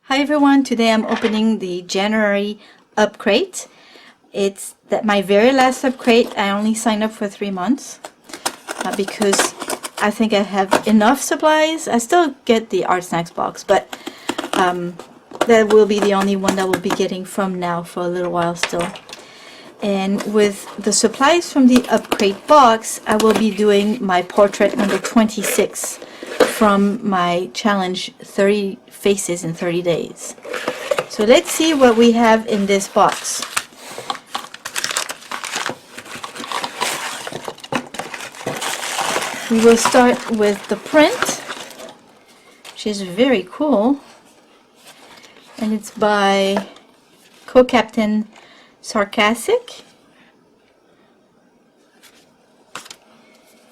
Hi everyone, today I'm opening the January Upcrate. It's my very last Upcrate. I only signed up for 3 months because I think I have enough supplies. I still get the Art Snacks box, but that will be the only one that we'll be getting from now for a little while still. And with the supplies from the Upcrate box, I will be doing my portrait number 26 from my challenge 30 faces in 30 days. So let's see what we have in this box. We will start with the print, which is very cool, and it's by Co-Captain Sarcastic.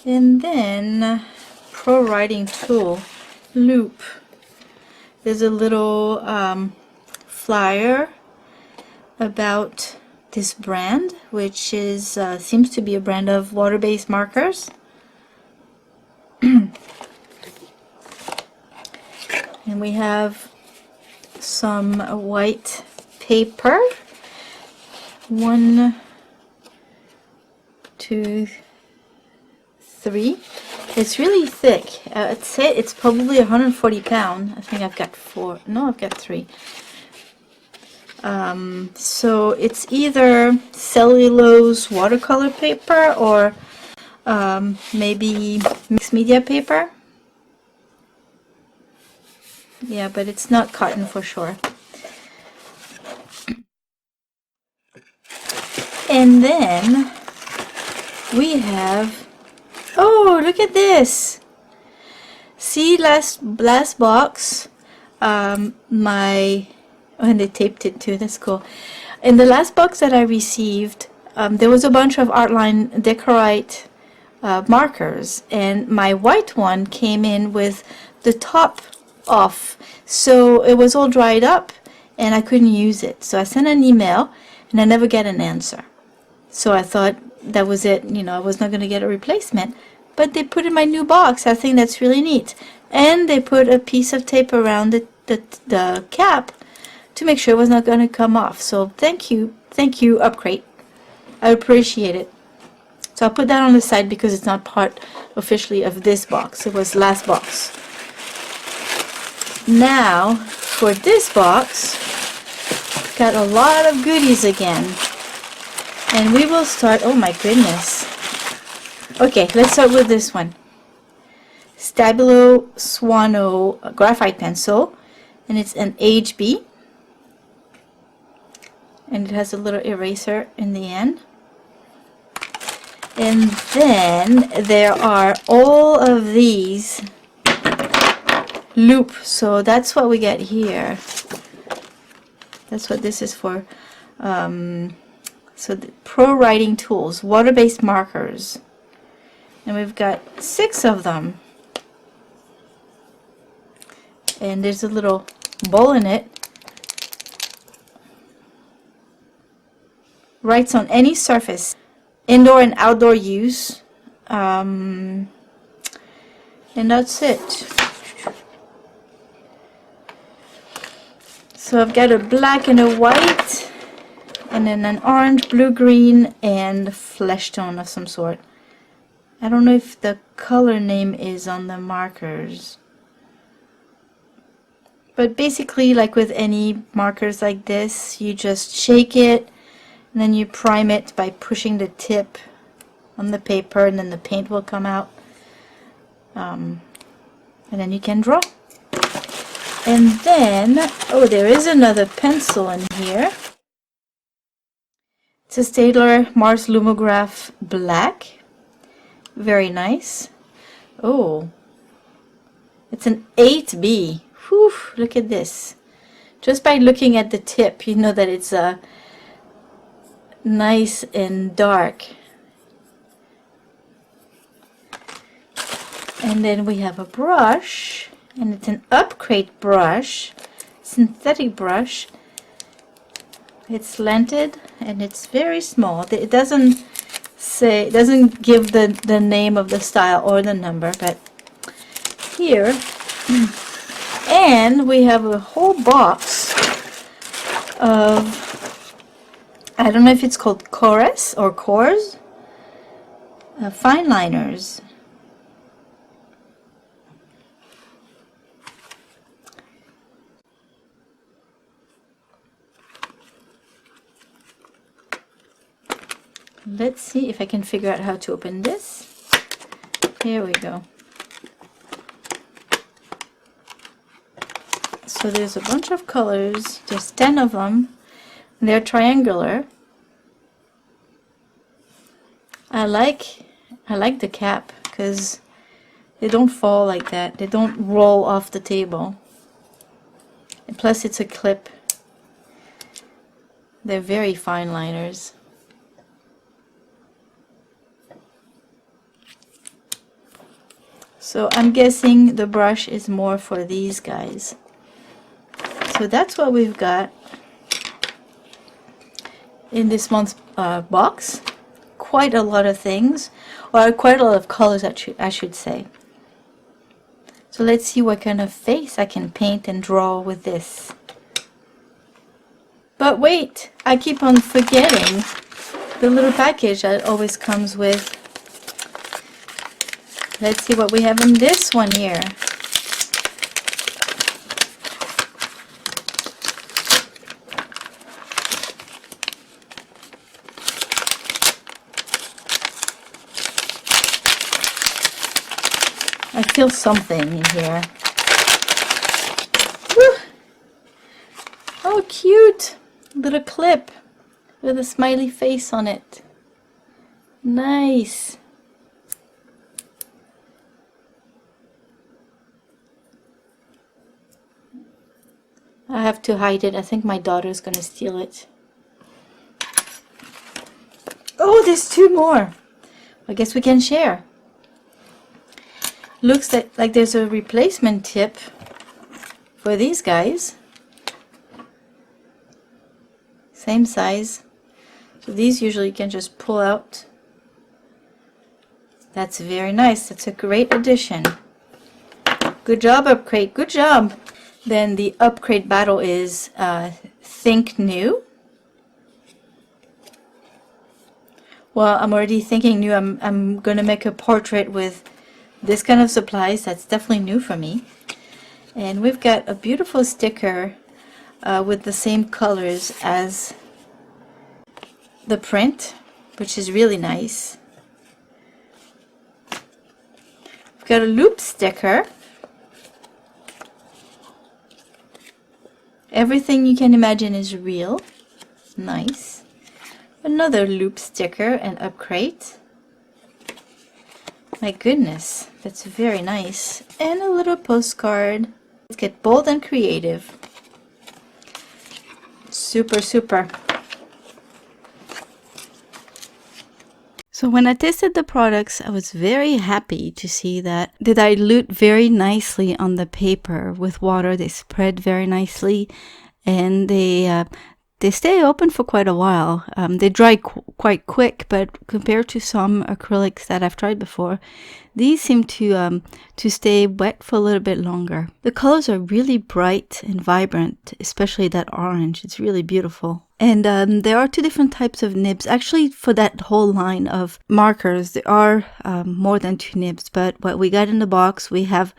And then Pro Writing Tool Loop. There's a little flyer about this brand, which is seems to be a brand of water-based markers. And we have some white paper. 1, 2, 3. It's really thick. I'd say it's probably 140 pounds. I think I've got 4. No, I've got 3. So it's either cellulose watercolor paper or maybe mixed media paper. Yeah, but it's not cotton for sure. And then we have, oh, look at this. See, last box, and they taped it too, that's cool. In the last box that I received, there was a bunch of Artline Decorite markers, and my white one came in with the top off, so it was all dried up and I couldn't use it. So I sent an email and I never get an answer. So I thought that was it, you know, I was not going to get a replacement, but they put in my new box. I think that's really neat. And they put a piece of tape around the cap to make sure it was not going to come off. So thank you Upcrate. I appreciate it. So I'll put that on the side because it's not part officially of this box. It was last box. Now for this box, got a lot of goodies again. And we will start, oh my goodness. Okay, let's start with this one. Stabilo Swano graphite pencil, and it's an HB. And it has a little eraser in the end. And then there are all of these loop, so that's what we get here. That's what this is for. So the Pro Writing Tools, water-based markers, and we've got 6 of them. And there's a little bowl in it. Writes on any surface, indoor and outdoor use, and that's it. So I've got a black and a white, and then an orange, blue, green, and flesh tone of some sort. I don't know if the color name is on the markers. But basically, like with any markers like this, you just shake it, and then you prime it by pushing the tip on the paper, and then the paint will come out. And then you can draw. And then, oh, there is another pencil in here. It's a Staedtler Mars Lumograph Black. Very nice. Oh, it's an 8B. Whew, look at this. Just by looking at the tip, you know that it's nice and dark. And then we have a brush, and it's an Upcrate brush, synthetic brush. It's slanted and it's very small. It doesn't give the name of the style or the number, but here And we have a whole box of, I don't know if it's called cores or cores, fine liners. Let's see if I can figure out how to open this. Here we go. So there's a bunch of colors, there's 10 of them. They're triangular. I like the cap because they don't fall like that. They don't roll off the table. And plus it's a clip. They're very fine liners. So I'm guessing the brush is more for these guys. So that's what we've got in this month's box. Quite a lot of things, or quite a lot of colors I should say. So let's see what kind of face I can paint and draw with this. But wait, I keep on forgetting the little package that always comes with. Let's see what we have in this one here. I feel something in here. Woo! Oh, cute! Little clip with a smiley face on it. Nice! I have to hide it. I think my daughter's gonna steal it. Oh, there's two more. I guess we can share. Looks like there's a replacement tip for these guys. Same size. So these usually you can just pull out. That's very nice. That's a great addition. Good job, Upcrate. Good job. Then the Upcrate Battle is Think New. Well, I'm already thinking new. I'm gonna make a portrait with this kind of supplies. That's definitely new for me. And we've got a beautiful sticker with the same colors as the print, which is really nice. We've got a loop sticker. Everything you can imagine is real. Nice. Another loop sticker and Upcrate. My goodness, that's very nice. And a little postcard. Let's get bold and creative. Super, super. So when I tested the products, I was very happy to see that they dilute very nicely on the paper with water. They spread very nicely, and they stay open for quite a while. They dry quite quick, but compared to some acrylics that I've tried before, these seem to stay wet for a little bit longer. The colors are really bright and vibrant, especially that orange. It's really beautiful. And there are two different types of nibs. Actually, for that whole line of markers, there are more than two nibs. But what we got in the box, we have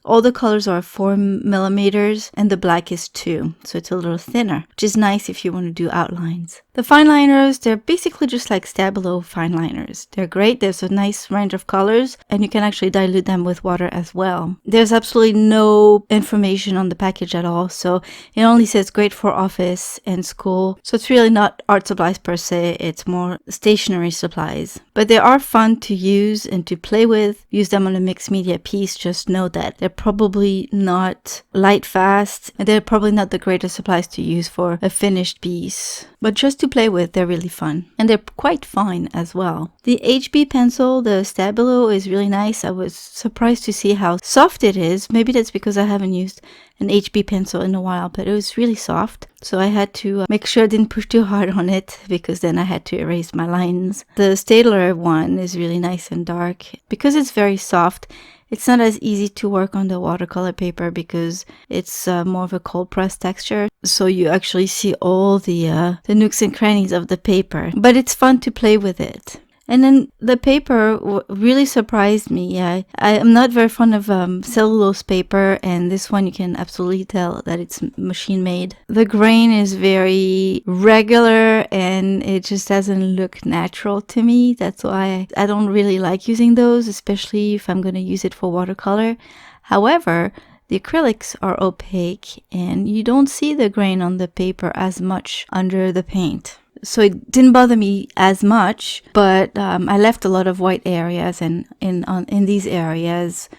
all the colors are 4 millimeters and the black is 2. So it's a little thinner, which is nice if you want to do outlines. The fine liners, they're basically just like Stabilo fine liners. They're great. There's a nice range of colors and you can actually dilute them with water as well. There's absolutely no information on the package at all. So it only says great for office and school. So it's really not art supplies per se. It's more stationery supplies. But they are fun to use and to play with. Use them on a mixed media piece. Just know that they're probably not light fast and they're probably not the greatest supplies to use for a finished piece. But just to play with, they're really fun. And they're quite fine as well. The HB pencil, the Stabilo, is really nice. I was surprised to see how soft it is. Maybe that's because I haven't used an HB pencil in a while, but it was really soft. So I had to make sure I didn't push too hard on it because then I had to erase my lines. The Staedtler one is really nice and dark. Because it's very soft, It's not as easy to work on the watercolor paper because it's more of a cold press texture. So you actually see all the nooks and crannies of the paper. But it's fun to play with it. And then the paper really surprised me. I am not very fond of cellulose paper, and this one you can absolutely tell that it's machine made. The grain is very regular and it just doesn't look natural to me. That's why I don't really like using those, especially if I'm going to use it for watercolor. However, the acrylics are opaque and you don't see the grain on the paper as much under the paint. So it didn't bother me as much, but I left a lot of white areas, and in these areas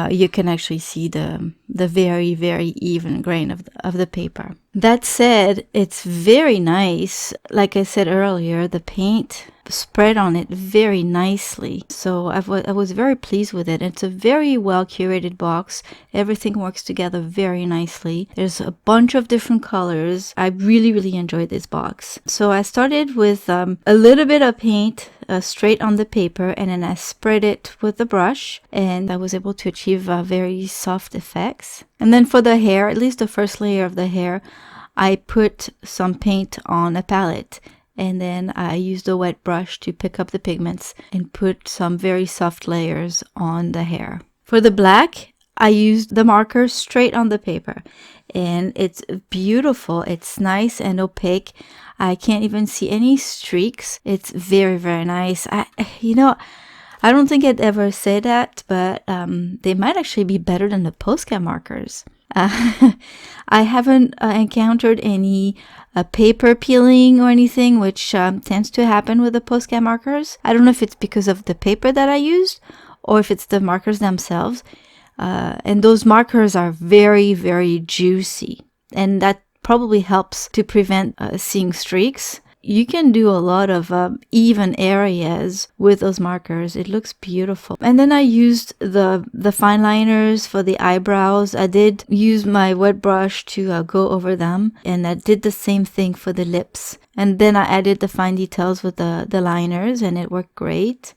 you can actually see the very, very even grain of the paper. That said, it's very nice. Like I said earlier, the paint spread on it very nicely. So I was very pleased with it. It's a very well curated box. Everything works together very nicely. There's a bunch of different colors. I really, really enjoyed this box. So I started with a little bit of paint straight on the paper, and then I spread it with the brush, and I was able to achieve very soft effects. And then for the hair, at least the first layer of the hair, I put some paint on a palette, and then I used a wet brush to pick up the pigments and put some very soft layers on the hair. For the black, I used the marker straight on the paper, and it's beautiful. It's nice and opaque. I can't even see any streaks. It's very, very nice. I don't think I'd ever say that, but they might actually be better than the Posca markers. I haven't encountered any paper peeling or anything, which tends to happen with the Posca markers. I don't know if it's because of the paper that I used or if it's the markers themselves. And those markers are very, very juicy, and that probably helps to prevent seeing streaks. You can do a lot of even areas with those markers. It looks beautiful. And then I used the fine liners for the eyebrows. I did use my wet brush to go over them, and I did the same thing for the lips. And then I added the fine details with the liners, and it worked great.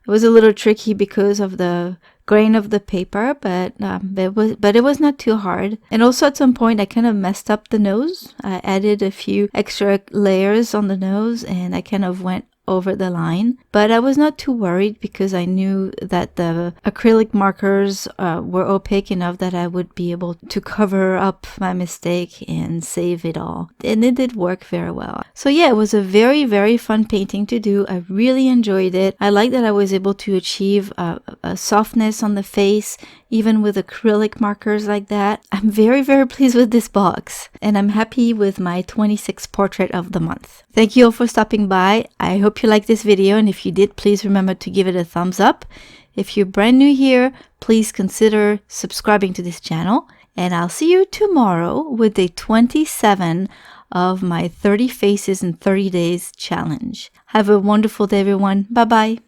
It was a little tricky because of the grain of the paper, but it was not too hard. And also at some point I kind of messed up the nose. I added a few extra layers on the nose, and I kind of went over the line, but I was not too worried because I knew that the acrylic markers were opaque enough that I would be able to cover up my mistake and save it all, and it did work very well. So yeah, it was a very, very fun painting to do. I really enjoyed it. I like that I was able to achieve a softness on the face even with acrylic markers like that. I'm very, very pleased with this box, and I'm happy with my 26th portrait of the month. Thank you all for stopping by. I hope you liked this video, and if you did, please remember to give it a thumbs up. If you're brand new here, please consider subscribing to this channel, and I'll see you tomorrow with day 27 of my 30 Faces in 30 Days challenge. Have a wonderful day, everyone. Bye-bye.